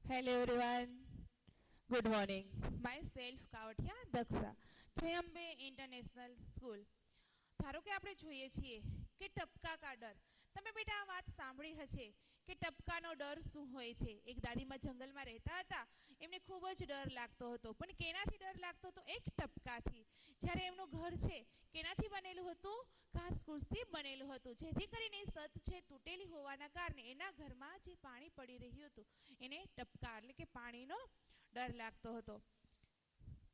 Hello everyone. Good morning. Myself Kawatia Daksha. Jayambe International School. ધારો કે આપણે જોઈએ છીએ કે ટપકા કા ડર. તમે બેટા આ વાત સાંભળી હશે કે ટપકાનો ડર શું હોય છે. એક દાદીમાં જંગલમાં રહેતા હતા. એમને ખૂબ જ ડર લાગતો હતો. પણ કેનાથી ડર લાગતો હતો? એક ટપકાથી. જ્યારે એમનું ઘર છે કેનાથી બનેલું હતું? ઘાસ ફૂસથી બનેલું હતું. જેથી કરીને છત છે તૂટેલી હોવાના કારણે એના ઘરમાં જે પાણી પડી રહ્યું હતું એને ટપકા એટલે કે પાણીનો ડર લાગતો હતો.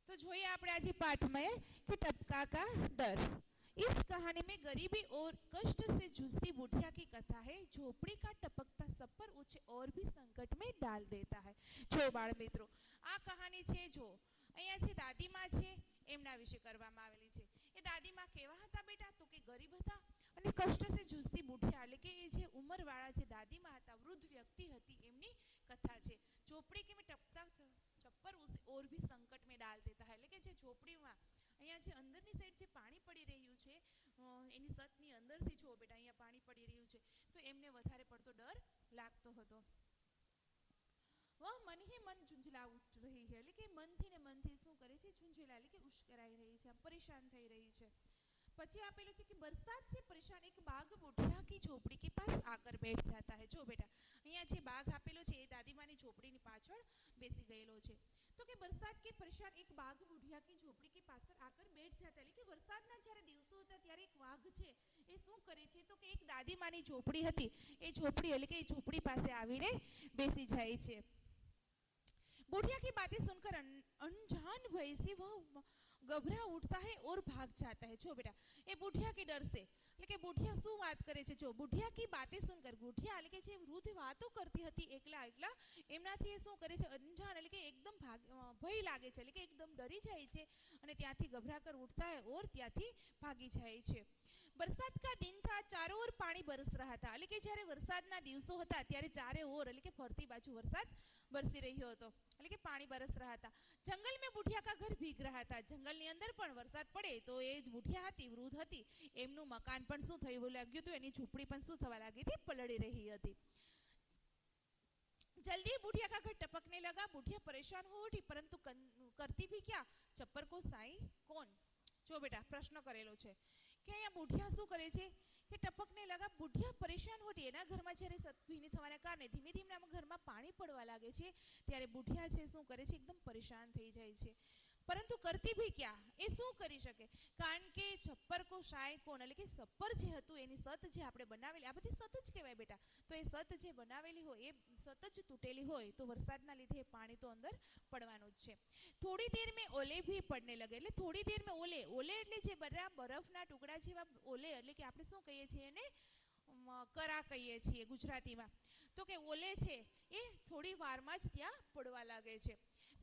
તો જોઈએ આપણે આજે પાઠ में कि टपका का डर. इस कहानी में गरीबी और कष्ट से जूझती बुढ़िया की कथा है. झोपड़ी का टपकता सफर उसे और भी संकट में डाल देता है. जो बाळ મિત્રો આ કહાની છે જો અહીંયા છે દાદીમાં છે એમના વિશે કરવામાં આવેલી છે. એ દાદીમાં કેવા હતા બેટા? તો કે ગરીબ હતા અને કષ્ટ સે જૂઝતી બુઢિયા એટલે કે એ જે ઉંમરવાળા જે દાદીમાં હતા, વૃદ્ધ વ્યક્તિ હતી, એમની કથા છે. ઝોપડી કે મેં ટપકતા छप्पर उसे और भी संकट में डाल देता है. એટલે કે જે ઝોપડીમાં અહીંયા જે અંદરની સાઈડ જે પાણી પડી રહ્યું છે એની છતની અંદરથી જો બેટા અહીંયા પાણી પડી રહ્યું છે તો એમને વધારે પડતો ડર લાગતો હતો. वह मन ही मन झुंझला उठ रही है એટલે કે મનથી ને મનથી શું કરે છે? ઝુંઝલા એટલે કે ઉશ્કેરાઈ રહી છે, પરેશાન થઈ રહી છે. પછી આપેલું છે કે बरसात से परेशान एक बाघ बुढ़िया की झोपड़ी के पास आकर बैठ जाता है. जो बेटा અહીંયા જે બાઘ આપેલો છે એ દાદીમાની ઝોપડીની પાછળ બેસી ગયેલો છે. તો કે बरसात के परेशान एक बाघ बुढ़िया की झोपड़ी के पास आकर बैठ जाता है. એટલે કે વરસાદના જ્યારે દિવસો હતા ત્યારે એક વાઘ છે એ શું કરે છે? તો કે એક દાદીમાની ઝોપડી હતી એ ઝોપડી એટલે કે એ ઝોપડી પાસે આવીને બેસી જાય છે. बुढ़िया की बातें सुनकर अनजान भय से वह घबरा उठता है और भाग जाता है. जो बेटा ये बुढ़िया के डर से એટલે કે બુઢિયા શું વાત કરે છે? જો બુઢિયા की बातें सुनकर બુઢિયા એટલે કે જે વૃદ્ધ વાતો કરતી હતી એકલા એકલા એમનાથી એ શું કરે છે? અનજાન એટલે કે એકદમ ભય લાગે છે એટલે કે એકદમ ડરી જાય છે અને ત્યાંથી ગભરાकर उठता है और ત્યાંથી ભાગી જાય છે. बरसात का दिन था. चारों ओर पानी बरस रहा था. એટલે કે જ્યારે વરસાદના દિવસો હતા ત્યારે ચારે ઓર એટલે કે ફરતી બાજુ વરસાદ બરસી રહ્યો હતો એટલે કે પાણી બરસ રહ્યા હતા. જંગલ में बुढ़िया का घर भीग रहा था. જંગલની અંદર પણ વરસાદ પડે તો એ બુઢિયા હતી, વૃદ્ધ હતી, એમનું મકાન પણ શું થયું લાગ્યું હતું? એની ઝૂંપડી પણ શું થવા લાગી હતી? પલળી રહી હતી. जल्दी बुढ़िया का घर टपकने लगा. बुढ़िया परेशान हो उठी परंतु करती भी क्या? छप्पर को साई कौन? જો બેટા પ્રશ્ન કરેલો છે કે અહીંયા બુઢિયા શું કરે છે કે ટપકને લગા. બુઢિયા પરેશાન હોતી એના ઘરમાં જ્યારે છત ભીની થવાના કારણે ધીમે ધીમે ઘરમાં પાણી પડવા લાગે છે ત્યારે બુઢિયા છે શું કરે છે? એકદમ પરેશાન થઈ જાય છે. પરંતુ કરતી ભી ક્યા? એ શું કરી શકે? કારણ કે છપ્પર કો સાય કોણ એટલે કે છપ્પર જે હતું એની છત જે આપણે બનાવેલી, આ બધી છત જ કહેવાય બેટા. તો એ છત જે બનાવેલી હોય એ છત જ તૂટેલી હોય તો વરસાદના લીધે પાણી તો અંદર પડવાનું જ છે. થોડી દેર में ઓલે भी પડને લગે એટલે થોડી દેર में ઓલે. ઓલે એટલે જે બધા બરફના ટુકડા જેવા ઓલે એટલે કે આપણે શું કહીએ છીએ એને? કરા કહીએ છીએ ગુજરાતીમાં. તો કે ઓલે છે એ થોડી વારમાં જ ત્યાં પડવા લાગે છે.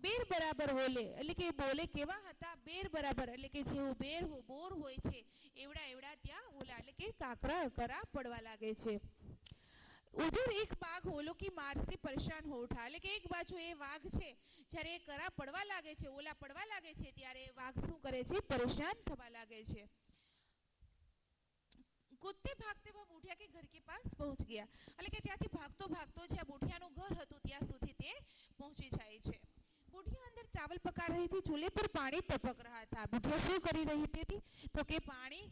બેર બરાબર ઓલે એટલે કે બોલે કેવા હતા? બેર બરાબર એટલે કે જેવું બેર બોર હોય છે એવડા એવડા ત્યાં ઓલા એટલે કે કાકરા કરા પડવા લાગે છે. उधर एक बाघ ओलो की मार से परेशान हो उठा એટલે કે એક બાજુ એ વાઘ છે જ્યારે એ કરા પડવા લાગે છે, ઓલા પડવા લાગે છે ત્યારે વાઘ શું કરે છે? પરેશાન થવા લાગે છે. કૂદતે ભાગતે વહ બુઢિયા કે ઘર કે પાસ પહોંચ ગયા એટલે કે ત્યાંથી ભાગતો ભાગતો જ્યાં બુઢિયાનું ઘર હતું ત્યાં સુધી તે પહોંચી જાય છે. બુઢિયા અંદર ચાવલ પકા રહી थी. चूल्हे पर पानी टपक रहा था. બુઢિયા શું કરી રહી હતી? તો કે પાણી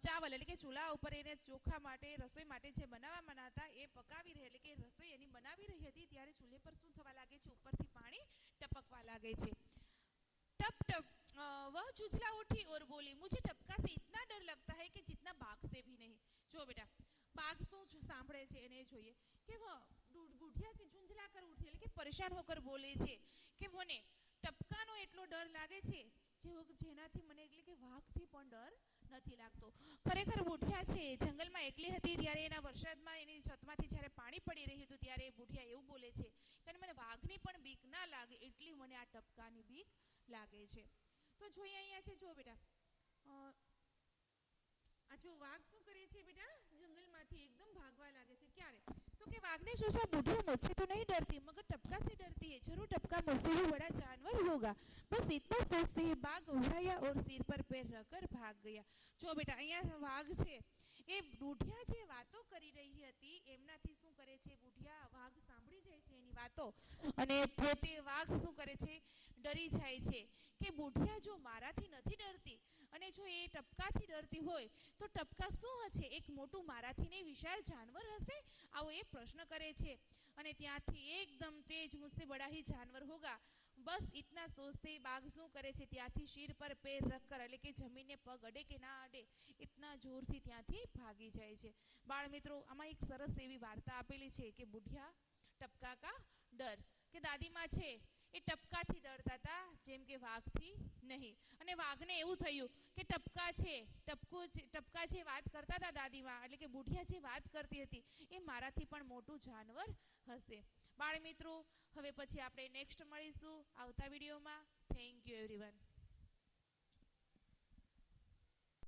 ચાવલ એટલે કે ચૂલા ઉપર એને ચોખા માટે રસોઈ માટે જે બનાવવાના હતા એ પકાવી રહી એટલે કે રસોઈ એની બનાવી રહી હતી ત્યારે ચૂલે પર શું થવા લાગે છે? ઉપરથી પાણી ટપકવા લાગે છે. टप टप वह झुझला उठी और बोली मुझे टपका से इतना डर लगता है कि जितना बाघ से भी नहीं. જો બેટા બાઘ શું સાંભળે છે એને જોઈએ કે બુઢિયા છે ઝુંઝલા કર ઉઠી એટલે કે પરેશાન હોકર બોલે છે કે મને ટપકાનો એટલો ડર લાગે છે જેનાથી મને એટલે કે વાઘથી પણ ડર નથી લાગતો. ખરેખર બુઢિયા છે જંગલમાં એકલી હતી ત્યારે એના વરસાદમાં એની છતમાંથી જ્યારે પાણી પડી રહ્યું હતું ત્યારે બુઢિયા એવું બોલે છે કે મને વાઘની પણ બીક ના લાગે એટલી મને આ ટપકાની બીક લાગે છે. તો જોઈએ અહીંયા છે જો બેટા આ જો વાઘ શું કરે છે બેટા? જંગલમાંથી એકદમ ભાગવા લાગે છે. ક્યારે? તો કે વાઘને सोचा बुढ़िया मुझसे तो नहीं डरती मगर टपका से डरती है. जरूर टपका मुझसे भी बड़ा जानवर होगा. बस इतना सोचते ही बाघ उभराया और सिर पर पैर रखकर भाग गया. જો બેટા અહીંયા વાઘ છે એ બુઢિયા જે વાતો કરી રહી હતી એમનાથી શું કરે છે? બુઢિયા વાઘ સાંભળી જાય છે એની વાતો અને પોતે વાઘ શું કરે છે, ડરી જાય છે કે બુઢિયા જો મારાથી નથી ડરતી અને જો એ ટપકાથી ડરતી હોય તો ટપકા શું હશે, એક મોટું મારાથી નહીં વિશાળ જાનવર હશે, આવો એ પ્રશ્ન કરે છે. અને ત્યાંથી એકદમ તેજ મુझसे बड़ा ही जानवर होगा બસ ઇતના સોચતે બાઘ શું કરે છે, ત્યાંથી શીર પર પેર રખકર એટલે કે જમીનને પગ અડે કે ના અડે ઇતના જોરથી ત્યાંથી ભાગી જાય છે. બાળ મિત્રો, આમાં એક સરસ એવી વાર્તા આપેલી છે કે બુઢિયા ટપકા કા ડર, કે દાદીમાં છે એ ટપકાથી ડરતા હતા જેમ કે વાઘથી નહીં. અને વાઘને એવું થયું કે ટપકા છે વાત કરતા હતા દાદીમાં, એટલે કે બુઢિયા જે વાત કરતી હતી એ મારાથી પણ મોટું જાનવર હશે. બાળ મિત્રો, હવે પછી આપણે નેક્સ્ટ મળીશું આવતા વિડીયોમાં. Thank you everyone.